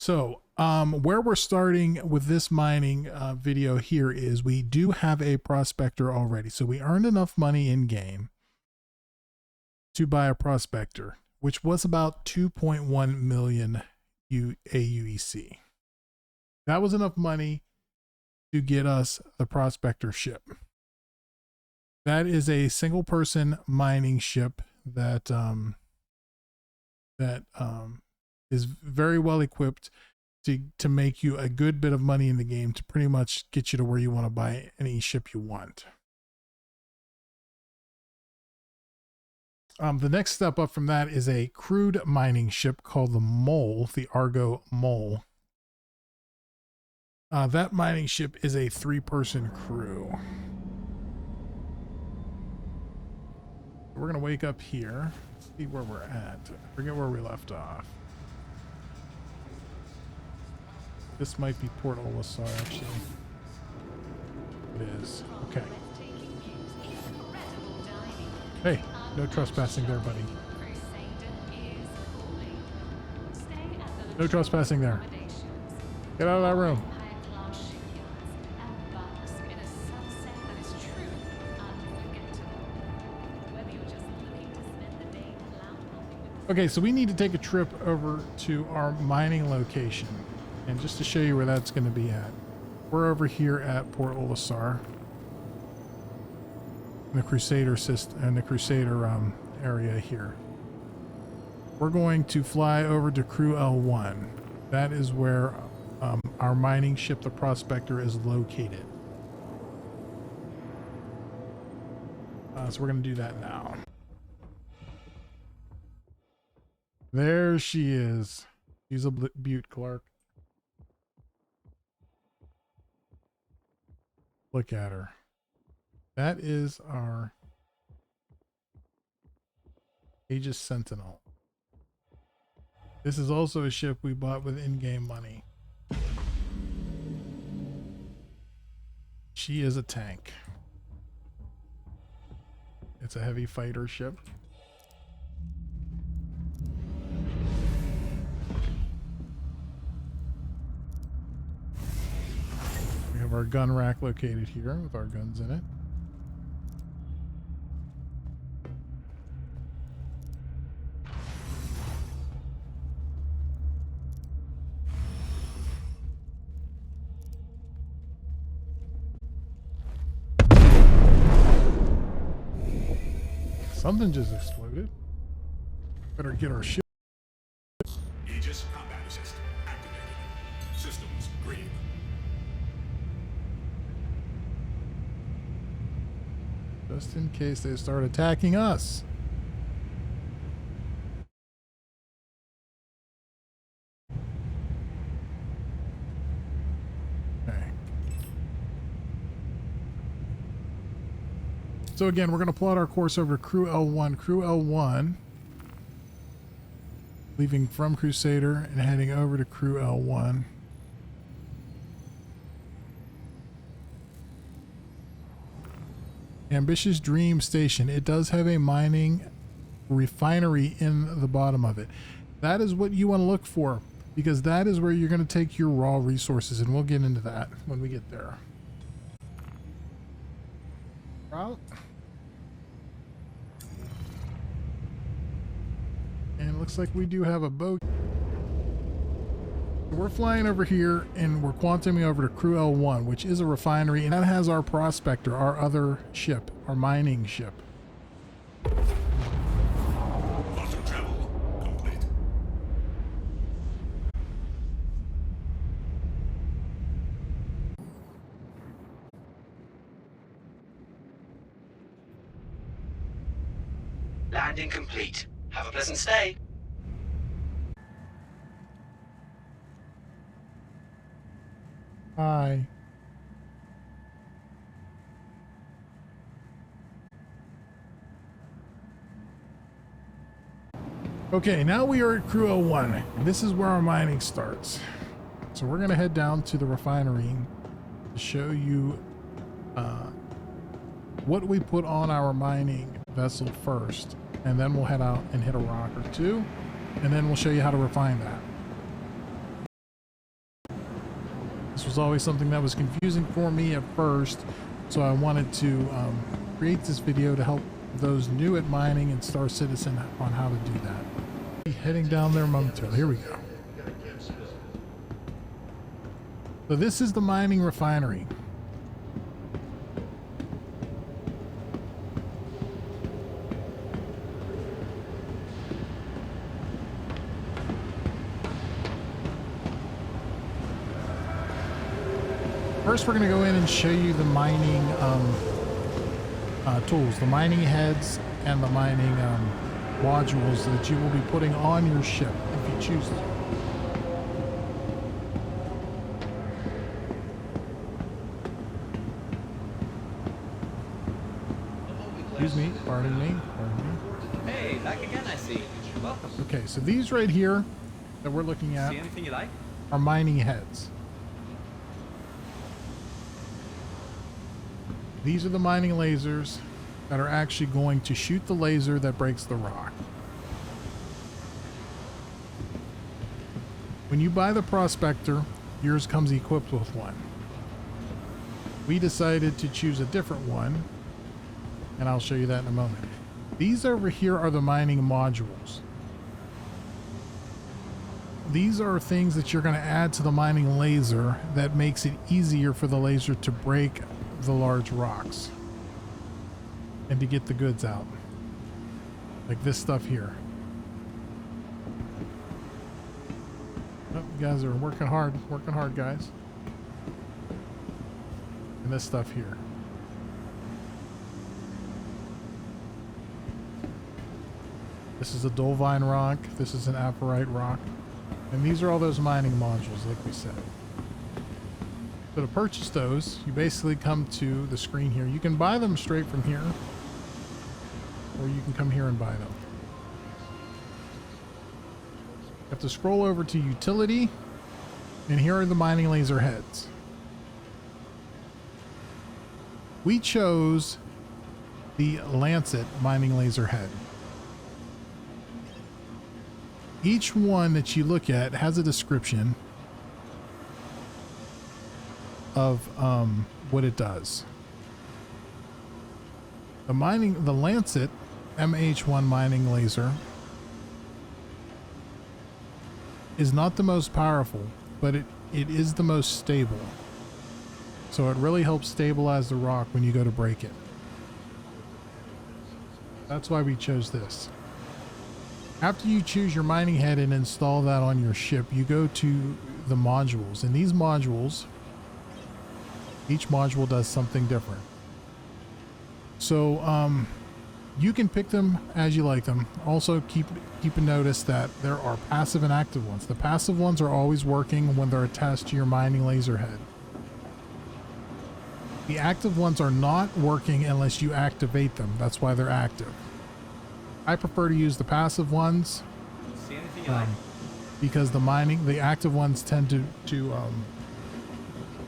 So where we're starting with this mining video here is we do have a prospector already. So we earned enough money in game to buy a prospector, which was about 2.1 million AUEC. That was enough money to get us the prospector ship. That is a single person mining ship that is very well equipped to make you a good bit of money in the game to pretty much get you to where you want to buy any ship you want. The next step up from that is a crude mining ship called the Mole, the Argo Mole. That mining ship is a 3-person crew. We're going to wake up here, see where we're at. I forget where we left off. This might be Port Olisar, actually. It is. Okay. Hey, no trespassing there, buddy. No trespassing there. Get out of that room. Okay, so we need to take a trip over to our mining location. And just to show you where that's going to be at, we're over here at Port Olisar, in the Crusader system and the Crusader area here. We're going to fly over to Crew L1. That is where our mining ship, the Prospector, is located. So we're going to do that now. There she is. She's a beaut, Clark. Look at her. That is our Aegis Sentinel. This is also a ship we bought with in-game money. She is a tank. It's a heavy fighter ship. We have our gun rack located here with our guns in it. Something just exploded. Better get our ship. Aegis combat assist activated. Systems green. Just in case they start attacking us. Okay. So again, we're going to plot our course over to Crew L1. Crew L1, leaving from Crusader and heading over to Crew L1. Ambitious Dream Station. It does have a mining refinery in the bottom of it. That is what you want to look for, because that is where you're going to take your raw resources, and we'll get into that when we get there. Route. And it looks like we do have a boat. We're flying over here and we're quantuming over to Crew L1, which is a refinery, and that has our Prospector, our other ship, our mining ship. Quantum travel complete. Landing complete. Have a pleasant stay. Hi. Okay, now we are at Crew L1. This is where our mining starts. So we're going to head down to the refinery to show you what we put on our mining vessel first, and then we'll head out and hit a rock or two, and then we'll show you how to refine that. This was always something that was confusing for me at first, so I wanted to create this video to help those new at mining and Star Citizen on how to do that. Heading down there momentarily. Here we go. So this is the mining refinery. First, we're going to go in and show you the mining tools, the mining heads and the mining modules that you will be putting on your ship if you choose to. Excuse me, pardon me. Hey, back again, I see. Welcome. Okay, so these right here that we're looking at See anything you like? are mining heads. These are the mining lasers that are actually going to shoot the laser that breaks the rock. When you buy the Prospector, yours comes equipped with one. We decided to choose a different one, and I'll show you that in a moment. These over here are the mining modules. These are things that you're going to add to the mining laser that makes it easier for the laser to break the large rocks and to get the goods out, like this stuff here. Oh, you guys are working hard guys. And this stuff here. This is a Dolvine rock, this is an Apparite rock, and these are all those mining modules like we said. So to purchase those, you basically come to the screen here. You can buy them straight from here, or you can come here and buy them. You have to scroll over to Utility, and here are the mining laser heads. We chose the Lancet mining laser head. Each one that you look at has a description of what it does. The Lancet MH1 mining laser is not the most powerful, but it is the most stable. So it really helps stabilize the rock when you go to break it. That's why we chose this. After you choose your mining head and install that on your ship, you go to the modules, and these modules, each module does something different. So you can pick them as you like them. Also keep a notice that there are passive and active ones. The passive ones are always working when they're attached to your mining laser head. The active ones are not working unless you activate them. That's why they're active. I prefer to use the passive ones See anything you like? because the active ones tend to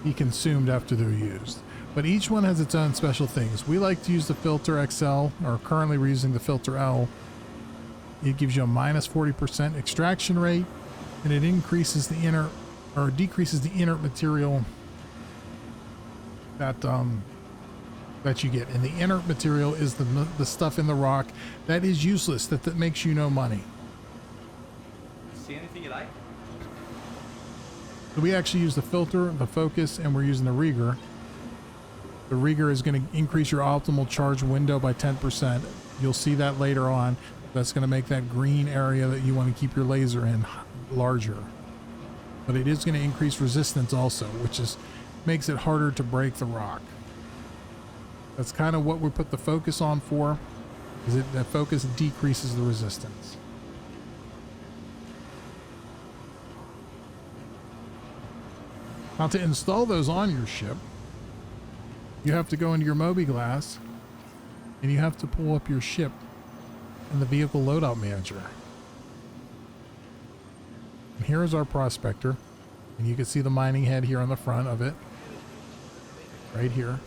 be consumed after they're used. But each one has its own special things. We like to use the Filter XL, or currently we're using the Filter L. It gives you a minus 40% extraction rate, and it increases the inert, or decreases the inert material that you get. And the inert material is the stuff in the rock that is useless, that makes you no money. See anything you like? So we actually use the filter, the focus, and we're using the rigger. The rigger is going to increase your optimal charge window by 10%. You'll see that later on. That's going to make that green area that you want to keep your laser in larger. But it is going to increase resistance also, which makes it harder to break the rock. That's kind of what we put the focus on for, is that focus decreases the resistance. Now to install those on your ship, you have to go into your Mobi-Glass and you have to pull up your ship in the Vehicle Loadout Manager. And here is our Prospector, and you can see the mining head here on the front of it, right here.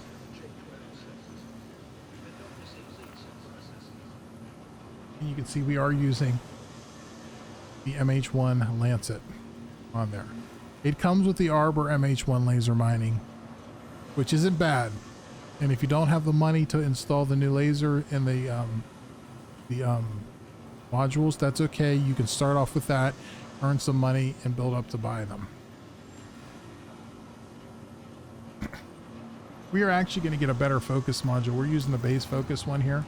And you can see we are using the MH1 Lancet on there. It comes with the Arbor MH1 laser mining, which isn't bad. And if you don't have the money to install the new laser and the modules, that's okay. You can start off with that, earn some money, and build up to buy them. We are actually going to get a better focus module. We're using the base focus one here.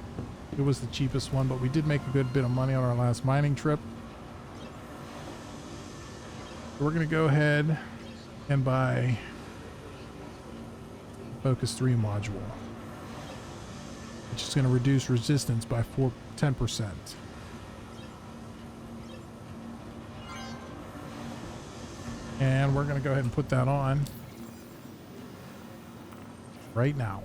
It was the cheapest one, but we did make a good bit of money on our last mining trip. So we're going to go ahead and buy Focus 3 module, which is going to reduce resistance by 10%. And we're going to go ahead and put that on right now.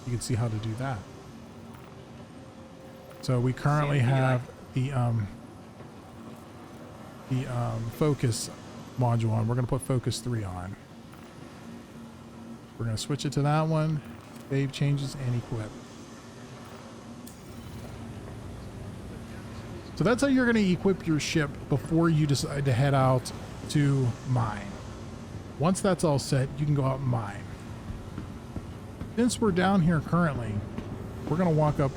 You can see how to do that. So we currently have the focus module on. We're going to put focus 3 on. We're going to switch it to that one, save changes, and equip. So that's how you're going to equip your ship before you decide to head out to mine. Once that's all set, you can go out and mine. Since we're down here currently, we're going to walk up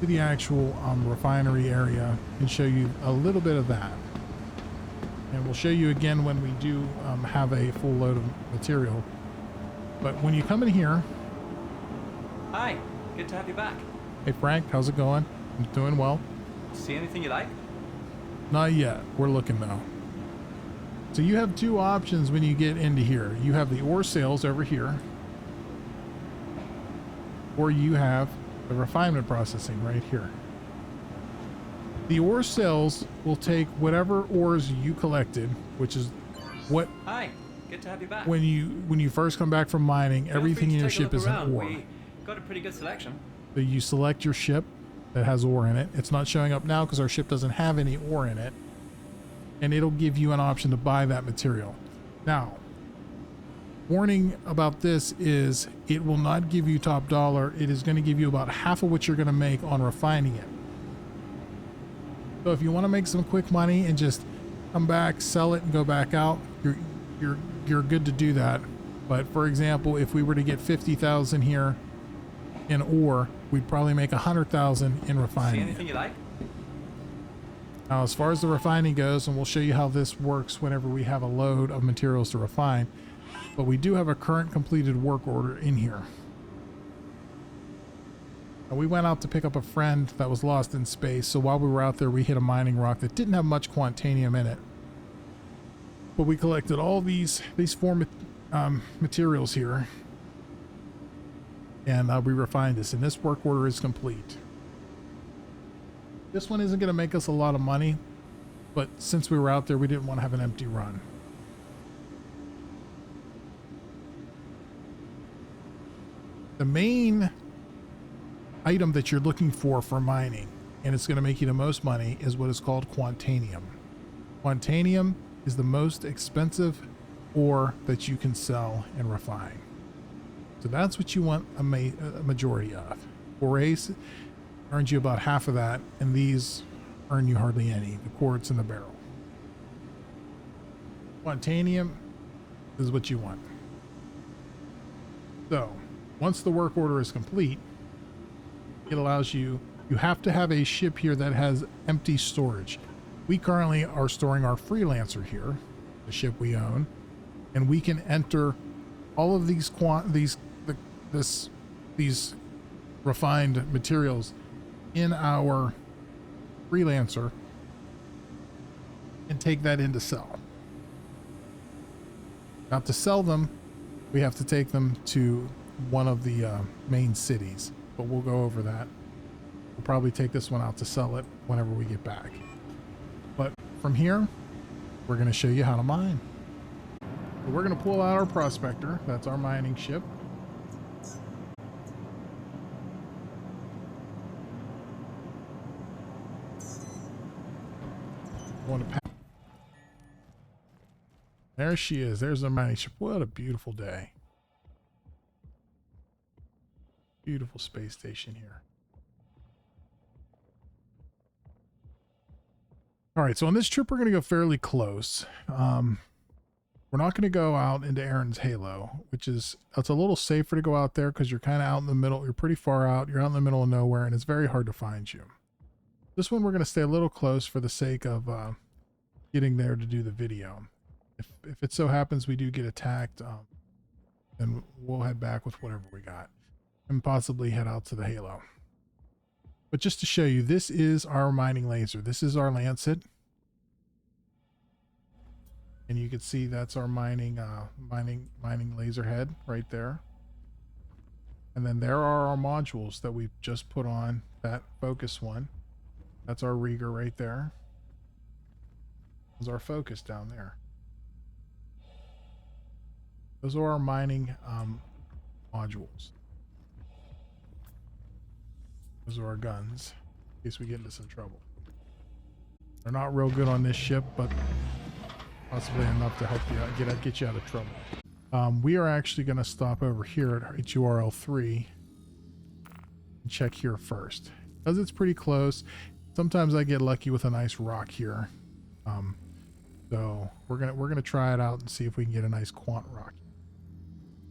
to the actual refinery area and show you a little bit of that. And we'll show you again when we do have a full load of material. But when you come in here... Hi, good to have you back. Hey Frank, how's it going? I'm doing well. See anything you like? Not yet. We're looking though. So you have two options when you get into here. You have the ore sales over here, or you have the refinement processing right here. The ore sales will take whatever ores you collected, which is what... Hi, good to have you back. When you first come back from mining, everything in your ship is an ore. We got a pretty good selection. So you select your ship that has ore in it. It's not showing up now because our ship doesn't have any ore in it. And it'll give you an option to buy that material. Now, warning about this is it will not give you top dollar. It is going to give you about half of what you're going to make on refining it. So if you want to make some quick money and just come back, sell it, and go back out, you're good to do that. But for example, if we were to get 50,000 here in ore, we'd probably make 100,000 in refining. See anything you like? Now, as far as the refining goes, and we'll show you how this works whenever we have a load of materials to refine, but we do have a current completed work order in here. Now, we went out to pick up a friend that was lost in space, so while we were out there, we hit a mining rock that didn't have much Quantanium in it. But we collected all these four materials here, and we refined this, and this work order is complete. This one isn't going to make us a lot of money, but since we were out there, we didn't want to have an empty run. The main item that you're looking for mining, and it's going to make you the most money, is what is called Quantanium. Quantanium is the most expensive ore that you can sell and refine. So that's what you want a majority of. Ores earns you about half of that, and these earn you hardly any, the quartz and the beryl. Quantanium is what you want. So once the work order is complete, it allows you have to have a ship here that has empty storage. We currently are storing our freelancer here, the ship we own, and we can enter all of these refined materials in our freelancer and take that in to sell. Now, to sell them, we have to take them to one of the main cities, but we'll go over that. We'll probably take this one out to sell it whenever we get back. But from here, we're going to show you how to mine. So we're going to pull out our Prospector. That's our mining ship. There she is. There's our mining ship. What a beautiful day. Beautiful space station here. All right, so on this trip, we're going to go fairly close. We're not going to go out into Aaron's Halo, which is, it's a little safer to go out there because you're kind of out in the middle. You're pretty far out. You're out in the middle of nowhere, and it's very hard to find you. This one, we're going to stay a little close for the sake of getting there to do the video. If it so happens we do get attacked, then we'll head back with whatever we got and possibly head out to the Halo. But just to show you, this is our mining laser. This is our Lancet. And you can see that's our mining laser head right there. And then there are our modules that we've just put on, that focus one. That's our rigger right there. There's our focus down there. Those are our mining modules. Those are our guns, in case we get into some trouble. They're not real good on this ship, but possibly enough to help you out, get you out of trouble. We are actually going to stop over here at HURL 3 and check here first, because it's pretty close. Sometimes I get lucky with a nice rock here, so we're gonna try it out and see if we can get a nice quant rock.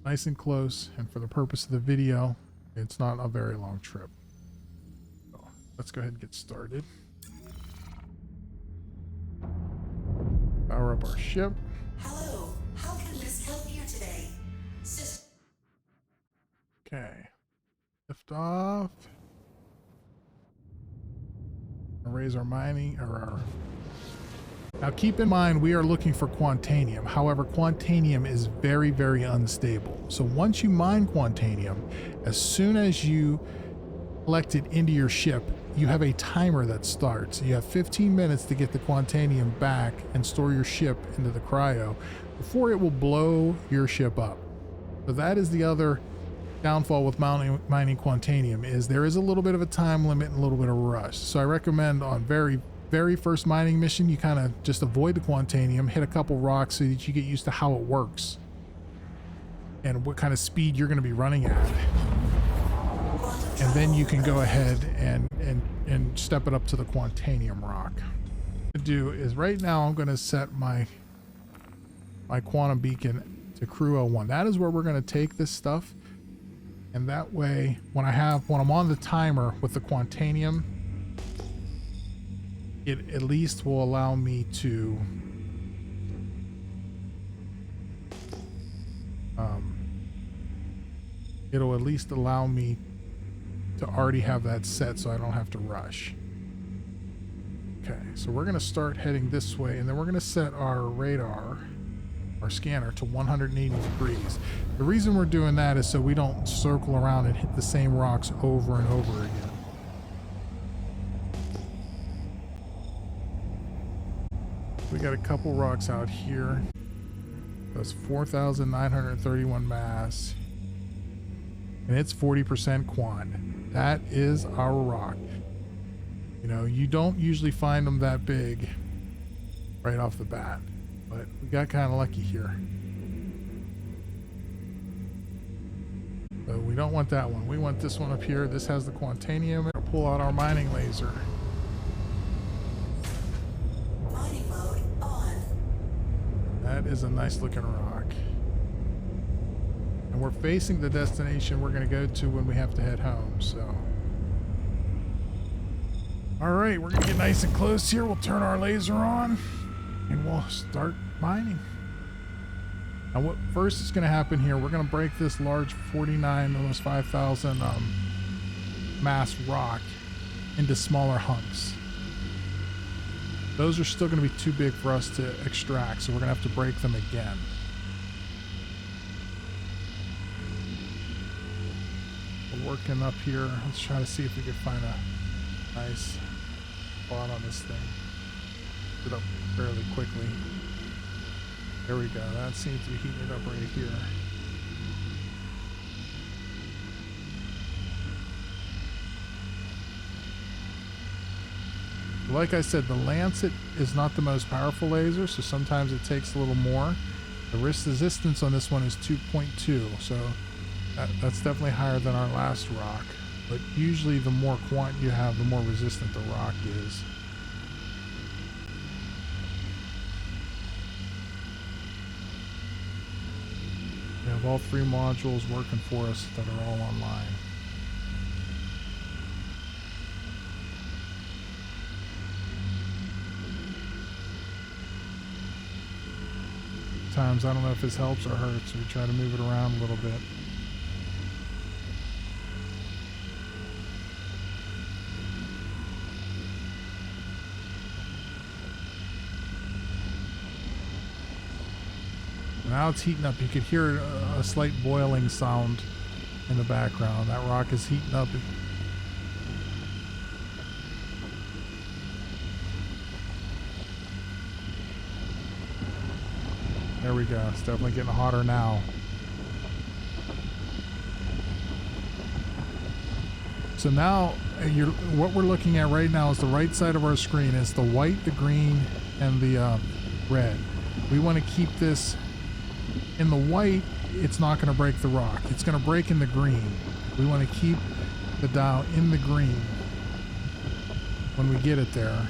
Nice and close, and for the purpose of the video, it's not a very long trip. So let's go ahead and get started. Power up our ship. Hello, how can this help you today? Okay. Lift off. Raise our mining, or our... Now keep in mind, we are looking for Quantanium. However, Quantanium is very, very unstable. So once you mine Quantanium, as soon as you collect it into your ship, you have a timer that starts. You have 15 minutes to get the Quantanium back and store your ship into the cryo before it will blow your ship up. So that is the other downfall with mining Quantanium, is there is a little bit of a time limit and a little bit of rush. So I recommend on very first mining mission, you kind of just avoid the Quantanium, hit a couple rocks so that you get used to how it works and what kind of speed you're going to be running at. And then you can go ahead and step it up to the Quantanium rock. What I'm going to do is right now I'm going to set my quantum beacon to crew 01. That is where we're going to take this stuff. And that way, when I'm on the timer with the Quantanium, it at least will allow me to it'll at least allow me to already have that set so I don't have to rush. Okay, so we're going to start heading this way, and then we're going to set our radar, our scanner, to 180 degrees. The reason we're doing that is so we don't circle around and hit the same rocks over and over again. We got a couple rocks out here. That's 4,931 mass. And it's 40% quant. That is our rock. You know, you don't usually find them that big right off the bat, but we got kind of lucky here. So we don't want that one. We want this one up here. This has the Quantanium. We'll pull out our mining laser. Mining mode on. That is a nice looking rock. And we're facing the destination we're going to go to when we have to head home, so. All right, we're going to get nice and close here. We'll turn our laser on and we'll start mining. Now what first is going to happen here, we're going to break this large 49, almost 5,000 mass rock into smaller hunks. Those are still going to be too big for us to extract, so we're going to have to break them again. We're working up here. Let's try to see if we can find a nice spot on this thing. Get it up fairly quickly. There we go. That seems to be heating it up right here. Like I said, the Lancet is not the most powerful laser, so sometimes it takes a little more. The resistance on this one is 2.2, so that's definitely higher than our last rock. But usually the more quant you have, the more resistant the rock is. have all 3 modules working for us that are all online. Sometimes I don't know if this helps or hurts, so we try to move it around a little bit. Now it's heating up. You could hear a slight boiling sound in the background. That rock is heating up. There we go. It's definitely getting hotter now. So now what we're looking at right now is the right side of our screen. It's the white, the green, and the red. We want to keep this in the white. It's not going to break the rock. It's going to break in the green. We want to keep the dial in the green. When we get it there,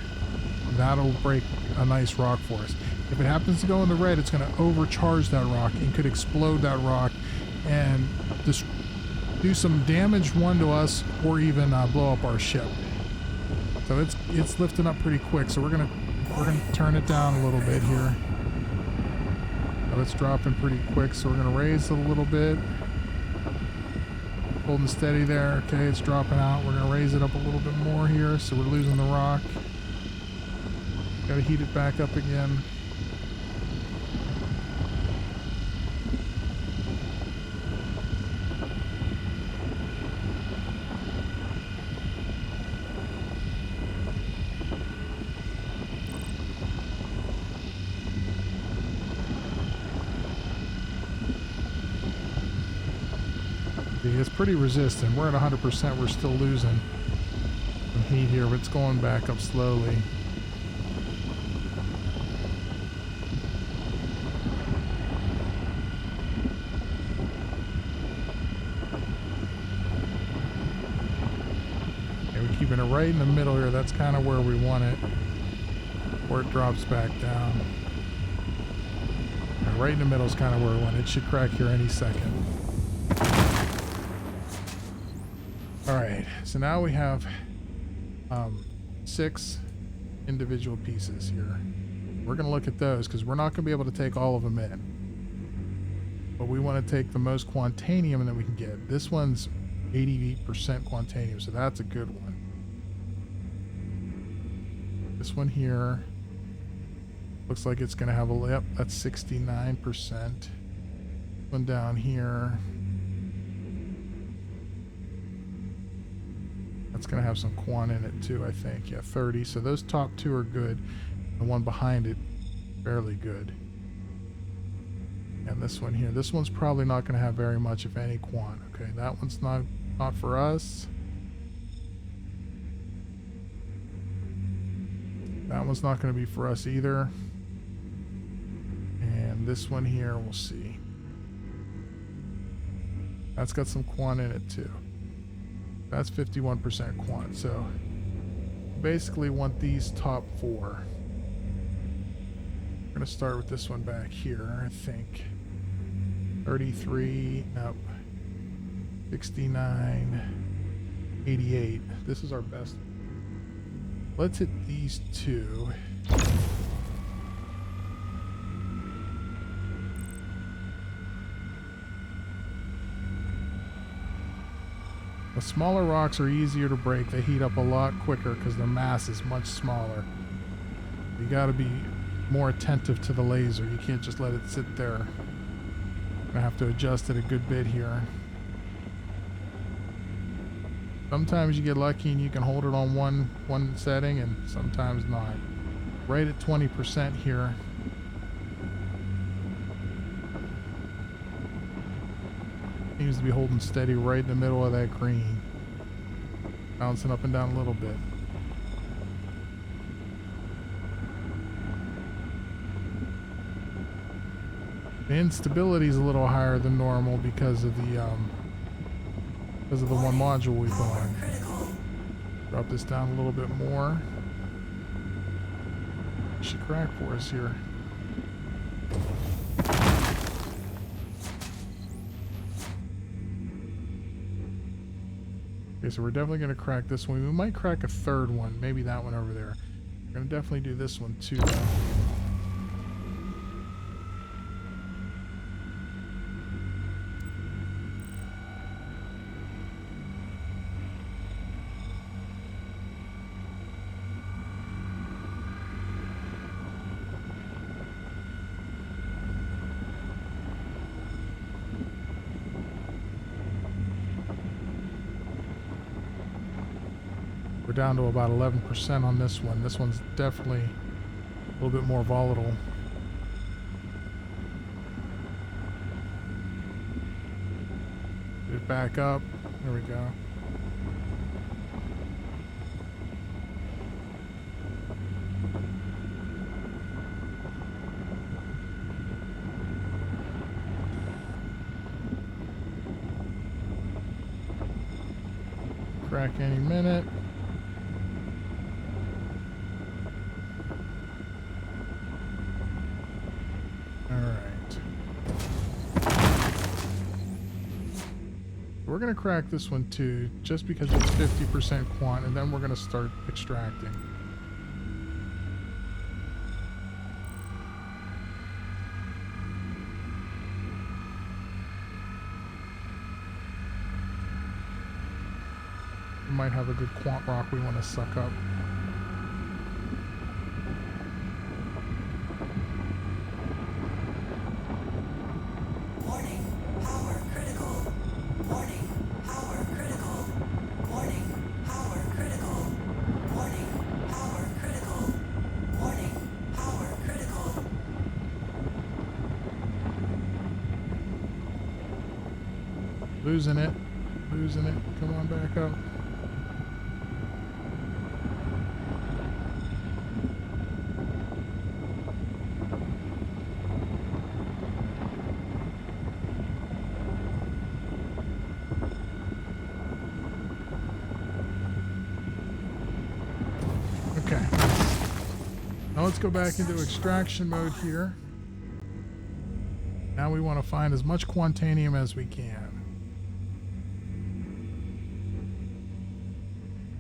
that'll break a nice rock for us. If it happens to go in the red, it's going to overcharge that rock and could explode that rock and just do some damage, one to us, or even blow up our ship. So it's lifting up pretty quick. So we're gonna turn it down a little bit here. So it's dropping pretty quick. So we're gonna raise it a little bit. Holding steady there. Okay, it's dropping out. We're gonna raise it up a little bit more here. So we're losing the rock. Got to heat it back up again. It's pretty resistant. We're at 100%. We're still losing some heat here, but it's going back up slowly. Keeping it right in the middle here. That's kind of where we want it, where it drops back down. Yeah, right in the middle is kind of where we want it. It should crack here any second. Alright, so now we have 6 individual pieces here. We're going to look at those because we're not going to be able to take all of them in. But we want to take the most Quantanium that we can get. This one's 88% Quantanium, so that's a good one. This one here looks like it's going to have a lip. That's 69%. One down here. That's going to have some quant in it too, I think. Yeah, 30. So those top 2 are good. The one behind it, fairly good. And this one here. This one's probably not going to have very much, if any, quant. Okay, that one's not for us. That one's not going to be for us either. And this one here, we'll see. That's got some quant in it too. That's 51% quant. So basically want these top 4. We're going to start with this one back here, I think. 33, nope. 69, 88. This is our best. Let's hit these 2. The smaller rocks are easier to break. They heat up a lot quicker because their mass is much smaller. You got to be more attentive to the laser. You can't just let it sit there. I'm gonna have to adjust it a good bit here. Sometimes you get lucky and you can hold it on one setting, and sometimes not. Right at 20% here. Seems to be holding steady right in the middle of that green. Bouncing up and down a little bit. The instability is a little higher than normal because of the one module we put on. Drop this down a little bit more. Should crack for us here. Okay, so we're definitely going to crack this one. We might crack a third one. Maybe that one over there. We're going to definitely do this one too, though. We're down to about 11% on this one. This one's definitely a little bit more volatile. Get it back up. There we go. Crack any minute. We're going to crack this one too, just because it's 50% quant, and then we're going to start extracting. We might have a good quant rock we want to suck up. Losing it. Come on back up. Okay. Now let's go back into extraction mode here. Now we want to find as much Quantanium as we can.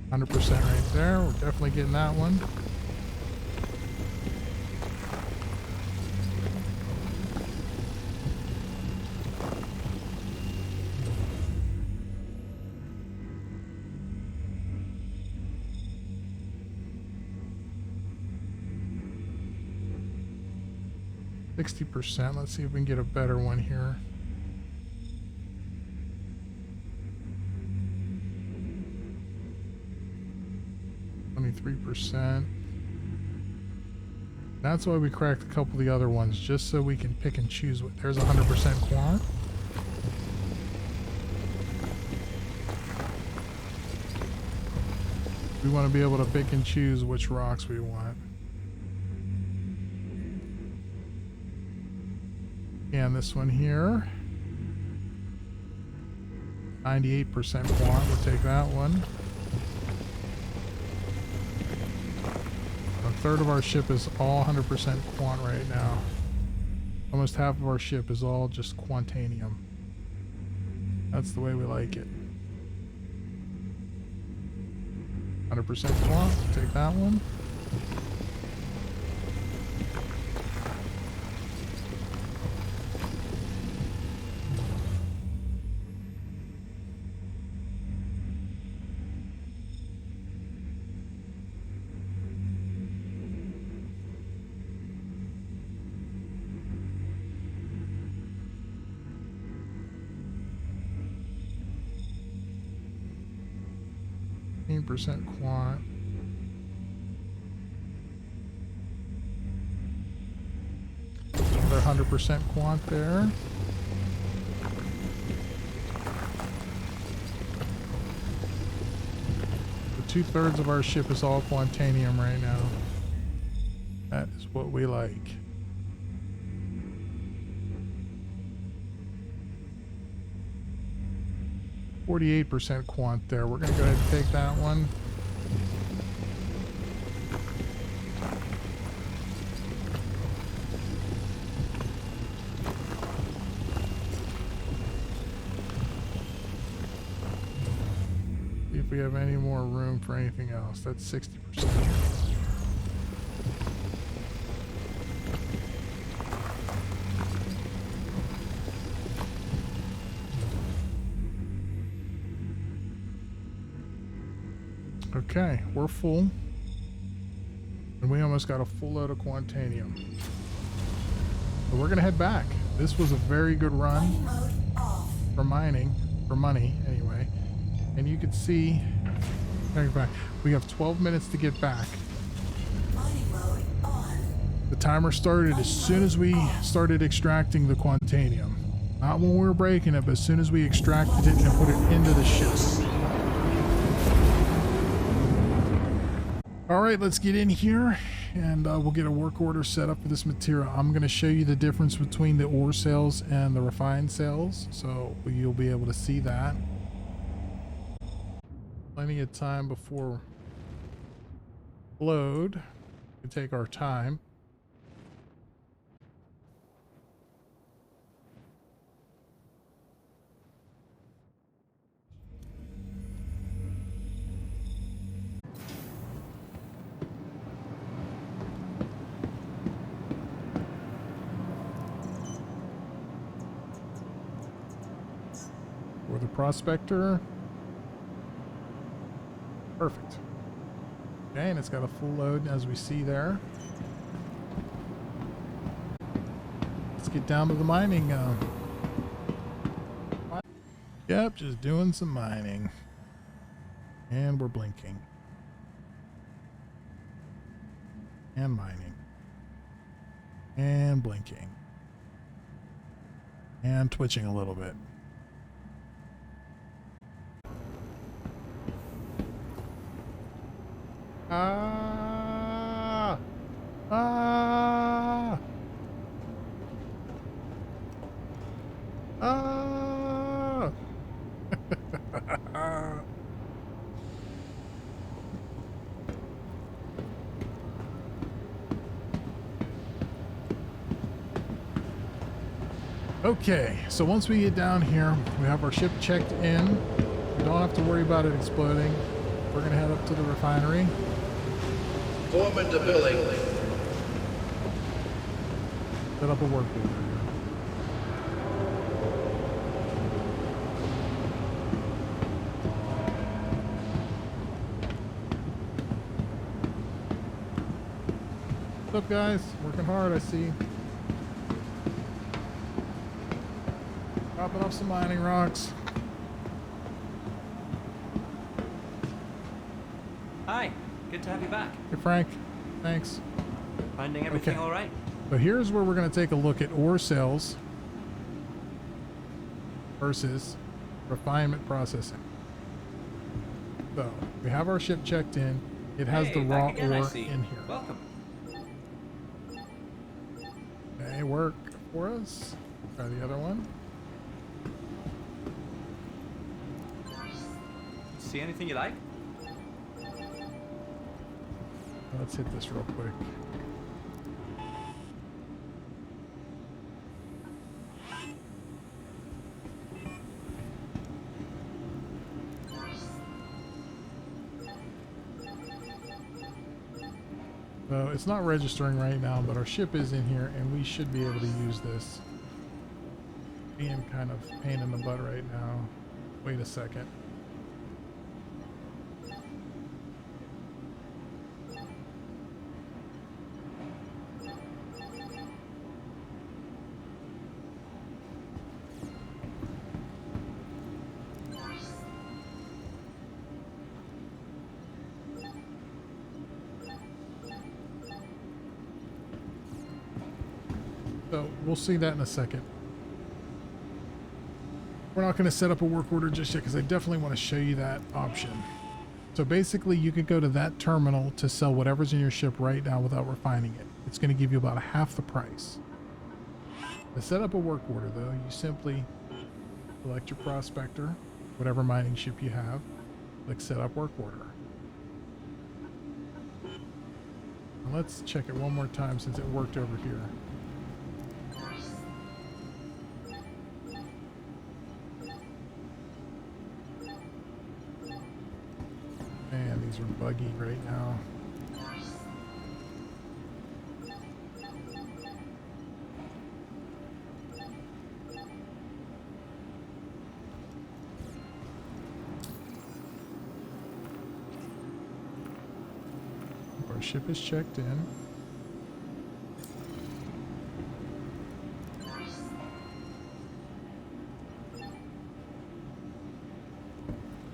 100% right there. We're definitely getting that one. %. Let's see if we can get a better one here. %. That's why we cracked a couple of the other ones, just so we can pick and choose what. There's 100% quant. We want to be able to pick and choose which rocks we want. And this one here, 98% quant. We'll take that one. A third of our ship is all 100% quant right now. Almost half of our ship is all just Quantanium. That's the way we like it. 100% quant, take that one. % quant. Another 100% quant there. So 2/3 of our ship is all Quantanium right now. That is what we like. %, quant there. We're going to go ahead and take that one. See if if we have any more room for anything else. That's 60%. Okay, we're full. And we almost got a full load of Quantanium. So we're gonna head back. This was a very good run Mining mode off. for mining, for money anyway. And you can see, back, we have 12 minutes to get back. Mining mode on. The timer started as soon as we started extracting the Quantanium. Not when we were breaking it, but as soon as we extracted it and put it into the ship. All right, let's get in here and we'll get a work order set up for this material. I'm going to show you the difference between the ore cells and the refined cells, so you'll be able to see that. Plenty of time before load. We take our time. For the Prospector. Perfect. Okay, and it's got a full load as we see there. Let's get down to the mining. Yep, just doing some mining. And we're blinking. And mining. And blinking. And twitching a little bit. Ah! Ah! Ah! Okay, so once we get down here, we have our ship checked in. We don't have to worry about it exploding. We're gonna head up to the refinery. Form into billing. Set up a work order. What's up, guys? Working hard, I see. Dropping off some mining rocks. Hi, good to have you back. Hey, Frank. Thanks. Finding everything Okay. all right? So here's where we're going to take a look at ore cells versus refinement processing. So we have our ship checked in. It has the Hey, raw back again, I ore see. in here. Welcome. Okay, work for us. Try the other one. See anything you like? Let's hit this real quick. So it's not registering right now, but our ship is in here and we should be able to use this. Being kind of pain in the butt right now. Wait a second. So we'll see that in a second. We're not going to set up a work order just yet because I definitely want to show you that option. So basically you could go to that terminal to sell whatever's in your ship right now without refining it. It's going to give you about half the price. To set up a work order though, you simply select your Prospector, whatever mining ship you have, click set up work order. And let's check it one more time since it worked over here. Things are buggy right now. Our ship is checked in.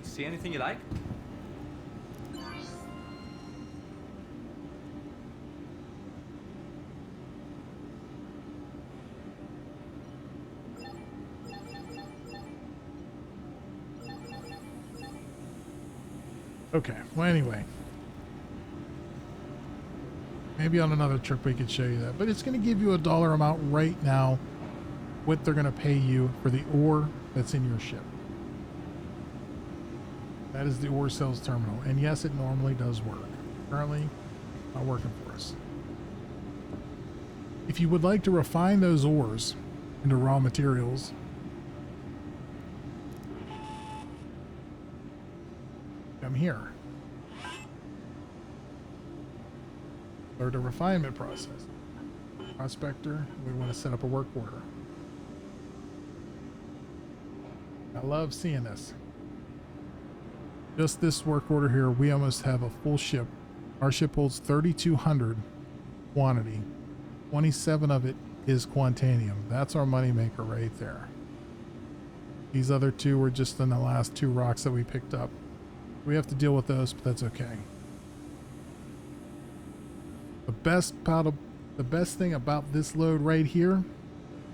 See anything you like? Okay, well anyway. Maybe on another trip we could show you that. But it's going to give you a dollar amount right now what they're going to pay you for the ore that's in your ship. That is the ore sales terminal. And yes, it normally does work. Currently, not working for us. If you would like to refine those ores into raw materials, come here. Or the refinement process. Prospector, we want to set up a work order. I love seeing this. Just this work order here, we almost have a full ship. Our ship holds 3,200 quantity. 27 of it is Quantanium. That's our moneymaker right there. These other two were just in the last 2 rocks that we picked up. We have to deal with those, but that's okay. The best thing about this load right here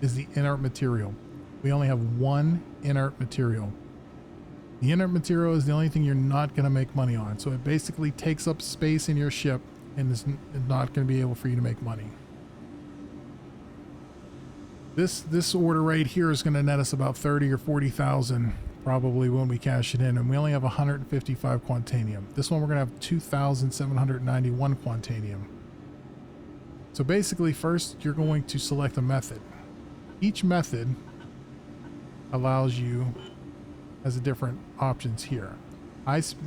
is the inert material. We only have 1 inert material. The inert material is the only thing you're not going to make money on. So it basically takes up space in your ship and is not going to be able for you to make money. This order right here is going to net us about 30 or 40,000 probably when we cash it in, and we only have 155 Quantanium. This one we're going to have 2,791 Quantanium. So basically, first you're going to select a method. Each method allows you has a different options here.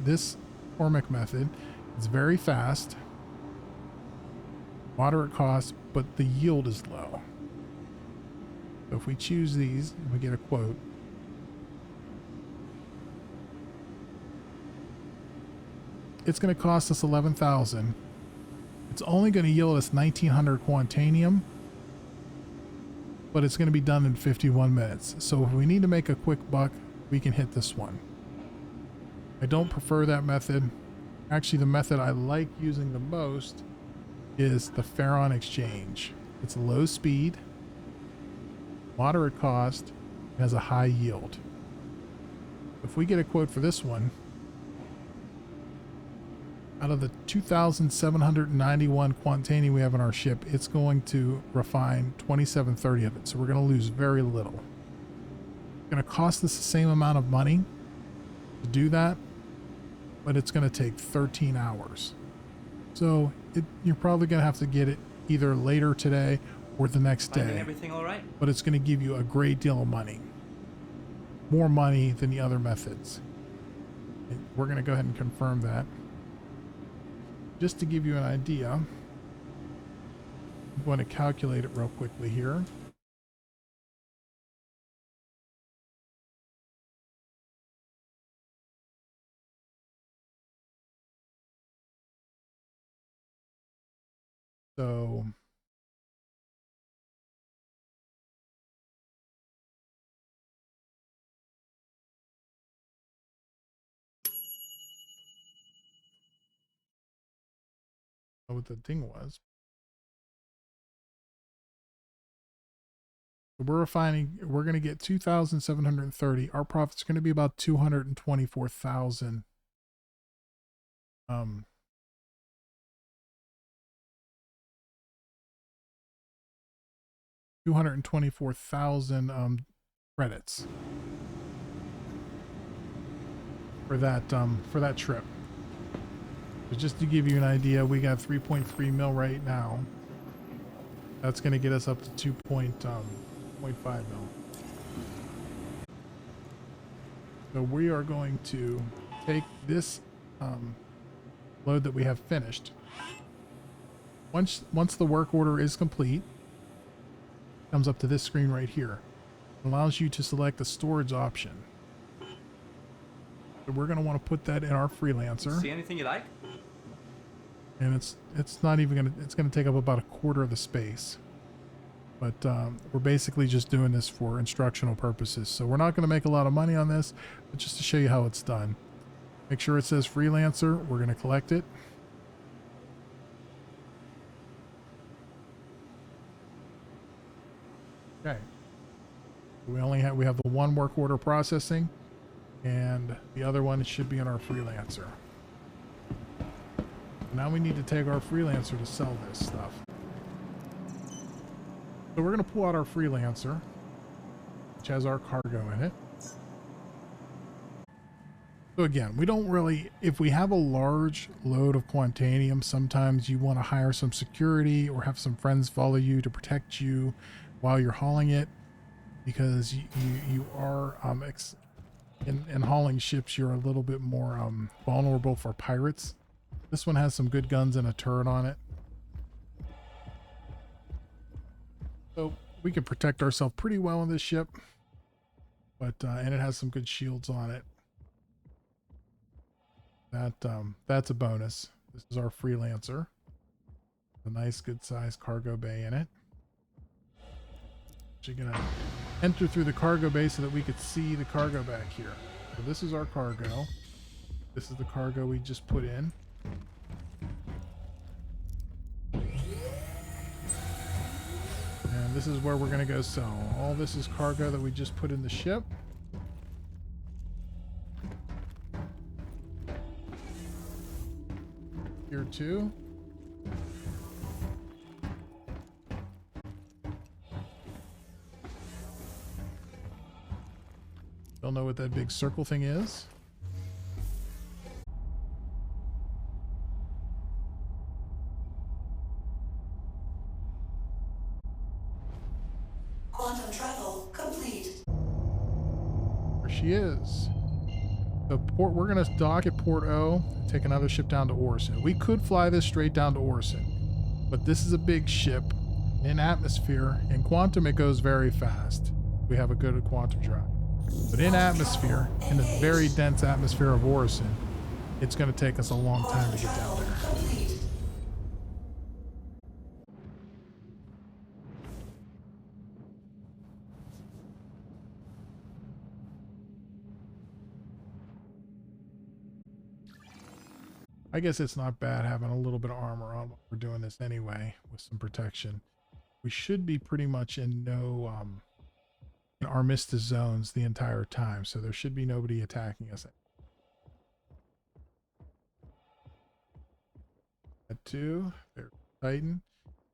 This Formic method is very fast, moderate cost, but the yield is low. So if we choose these and we get a quote, it's going to cost us 11,000. It's only going to yield us 1,900 Quantanium, but it's going to be done in 51 minutes. So if we need to make a quick buck, we can hit this one. I don't prefer that method. Actually, the method I like using the most is the Ferron Exchange. It's low speed, moderate cost, and has a high yield. If we get a quote for this one, out of the 2,791 Quantanium we have on our ship, it's going to refine 2730 of it. So we're going to lose very little. It's going to cost us the same amount of money to do that, but it's going to take 13 hours. So you're probably going to have to get it either later today or the next day. Finding everything all right? But it's going to give you a great deal of money. More money than the other methods. And we're going to go ahead and confirm that. Just to give you an idea, I'm going to calculate it real quickly here. So what the thing was. We're refining, we're going to get 2,730. Our profit's going to be about 224,000. 224,000 credits for that trip. But just to give you an idea, we got 3.3 mil right now. That's going to get us up to 2.5 mil. So we are going to take this load that we have finished. Once the work order is complete, it comes up to this screen right here. It allows you to select the storage option. So we're going to want to put that in our freelancer. See anything you like? And it's not even going to, it's going to take up about a quarter of the space. But we're basically just doing this for instructional purposes. So we're not going to make a lot of money on this, but just to show you how it's done. Make sure it says freelancer. We're going to collect it. Okay. We have the one work order processing, and the other one should be in our freelancer. Now we need to take our freelancer to sell this stuff. So we're going to pull out our freelancer, which has our cargo in it. So again, we don't really, if we have a large load of Quantanium, sometimes you want to hire some security or have some friends follow you to protect you while you're hauling it, because you are in hauling ships, you're a little bit more vulnerable for pirates. This one has some good guns and a turret on it, so we can protect ourselves pretty well in this ship. But and it has some good shields on it. That's a bonus. This is our freelancer. A nice good sized cargo bay in it. Actually gonna enter through the cargo bay so that we could see the cargo back here. So this is our cargo. This is the cargo we just put in. And this is where we're gonna go sell. All this is cargo that we just put in the ship. Here too. Don't know what that big circle thing is. Quantum travel complete. There she is. The port, we're gonna dock at Port O and take another ship down to Orson. We could fly this straight down to Orson, but this is a big ship in atmosphere. In quantum, it goes very fast. We have a good quantum drive. But in atmosphere, in the very dense atmosphere of Orison, it's going to take us a long time to get down there. I guess it's not bad having a little bit of armor on while we're doing this anyway, with some protection. We should be pretty much in no armistice zones the entire time, so there should be nobody attacking us. That too. There's Titan.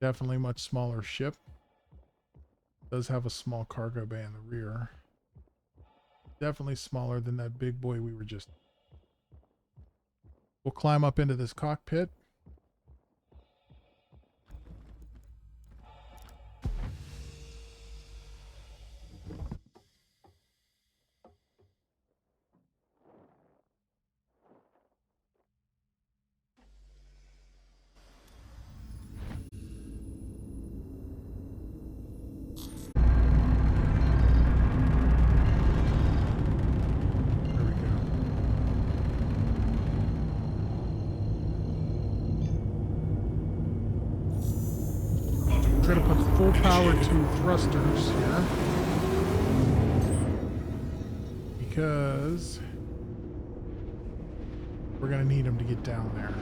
Definitely much smaller ship. Does have a small cargo bay in the rear. Definitely smaller than that big boy we were just. We'll climb up into this cockpit. We're going to put full power to thrusters here, because we're going to need them to get down there.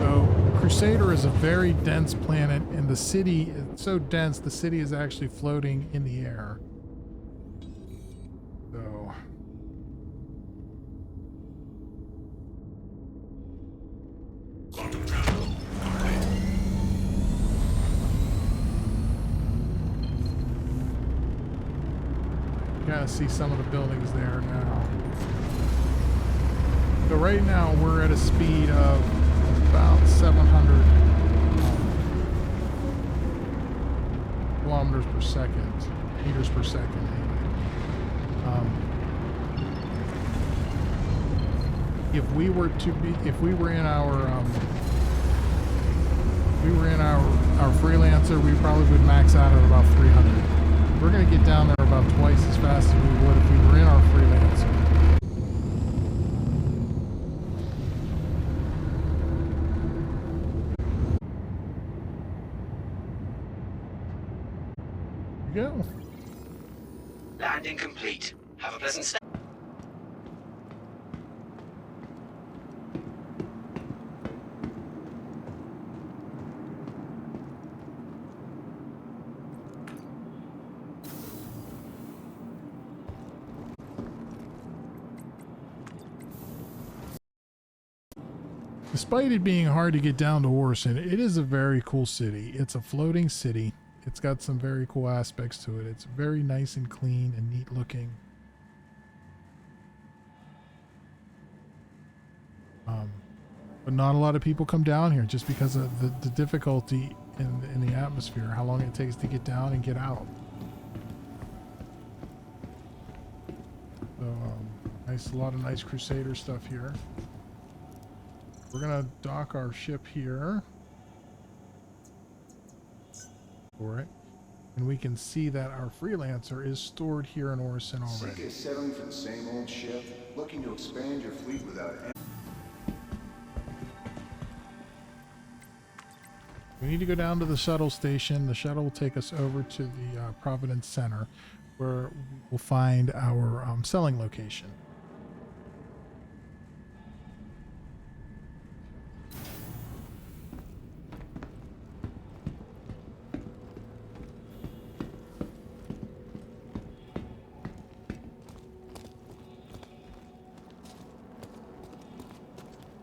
So Crusader is a very dense planet, and the city is so dense the city is actually floating in the air. So Quantum travel complete. you kind of see some of the buildings there now. So right now we're at a speed of about 700 kilometers per second, meters per second. Anyway. If we were in our freelancer, we probably would max out at about 300. We're gonna get down there about twice as fast as we would if we were in our freelancer. Here we go. Landing complete. Have a pleasant stay. Despite it being hard to get down to Orson, it is a very cool city. It's a floating city. It's got some very cool aspects to it. It's very nice and clean and neat looking. But not a lot of people come down here just because of the difficulty in the atmosphere, how long it takes to get down and get out. So, a lot of nice Crusader stuff here. We're gonna dock our ship here for it, and we can see that our freelancer is stored here in Orson already. Sick of settling for the same old ship, looking to expand your fleet without any. We need to go down to the shuttle station. The shuttle will take us over to the Providence Center, where we'll find our selling location.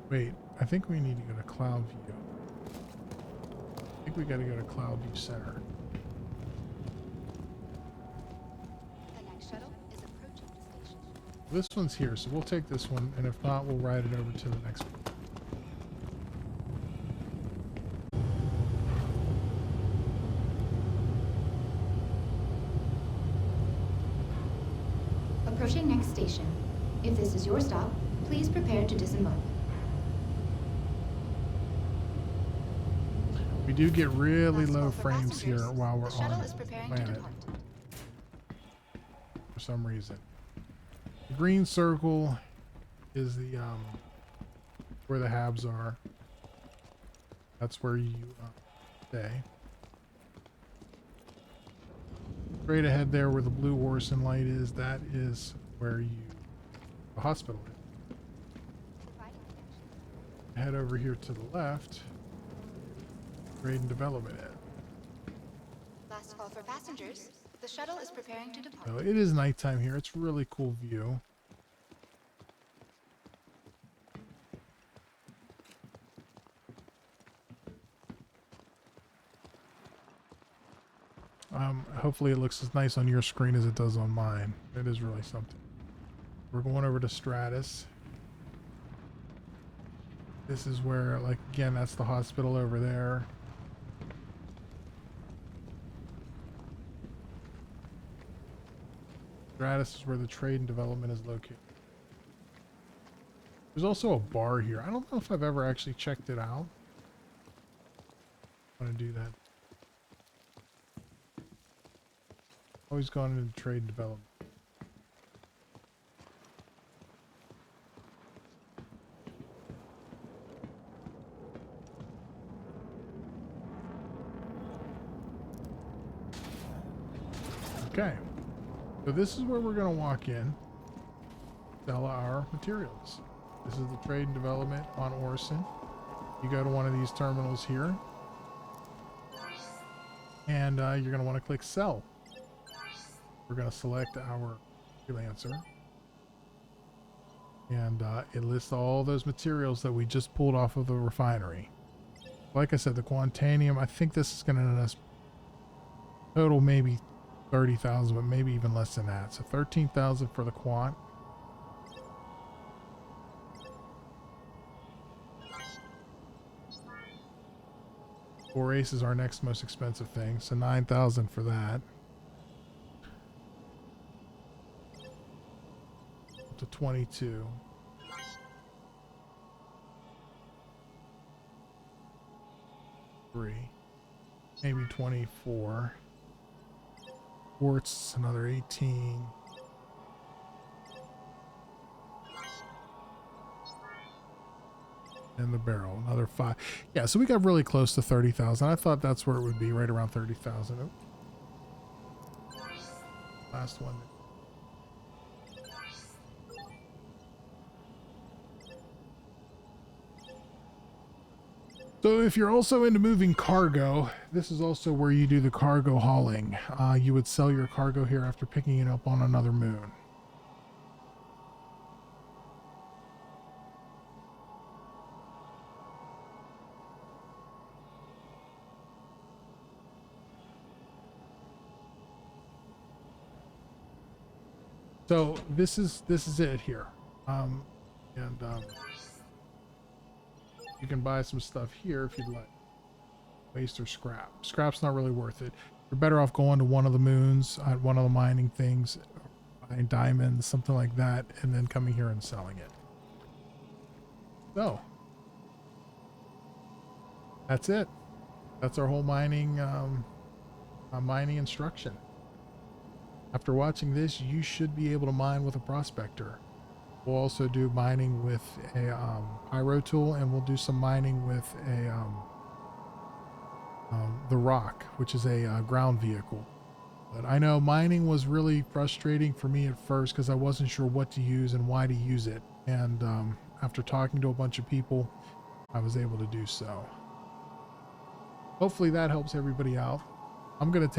Wait, I think we need to go to Cloud View. I think we got to go to Cloud View Center. The next shuttle is approaching the station. This one's here, so we'll take this one, and if not, we'll ride it over to the next one. Approaching next station. If this is your stop, please prepare to disembark. We do get really Last low call for frames here passengers. while we're The shuttle on is the preparing to planet depart. for some reason. The green circle is the where the habs are. That's where you stay. Straight ahead there where the blue Orson light is, that is where the hospital is. Head over here to the left. Trade and development end. Last call for passengers. The shuttle is preparing to depart. So it is nighttime here. It's a really cool view. Hopefully it looks as nice on your screen as it does on mine. It is really something. We're going over to Stratus. This is where, like, again, that's the hospital over there. Stratus is where the trade and development is located. There's also a bar here. I don't know if I've ever actually checked it out. I want to do that. Always gone into trade and development. Okay. So this is where we're going to walk in, sell our materials. This is the trade and development on Orson. You go to one of these terminals here, and you're going to want to click sell. We're going to select our freelancer, and it lists all those materials that we just pulled off of the refinery. Like I said, the Quantanium, I think this is going to net us total maybe 30,000, but maybe even less than that. So 13,000 for the quant. Four Ace is our next most expensive thing, so 9,000 for that. to 22. Three, maybe 24. Quartz, another 18. And the barrel, another 5. Yeah, so we got really close to 30,000. I thought that's where it would be, right around 30,000. Oh. Last one. So if you're also into moving cargo, this is also where you do the cargo hauling. You would sell your cargo here after picking it up on another moon. So this is it here. You can buy some stuff here if you'd like. Waste or scrap. Scrap's not really worth it. You're better off going to one of the moons, one of the mining things, buying diamonds, something like that, and then coming here and selling it. So that's it. That's our whole mining mining instruction. After watching this, you should be able to mine with a prospector. We'll also do mining with a pyro tool, and we'll do some mining with a the rock, which is a ground vehicle. But I know mining was really frustrating for me at first because I wasn't sure what to use and why to use it. And after talking to a bunch of people, I was able to do so. Hopefully that helps everybody out. I'm going to take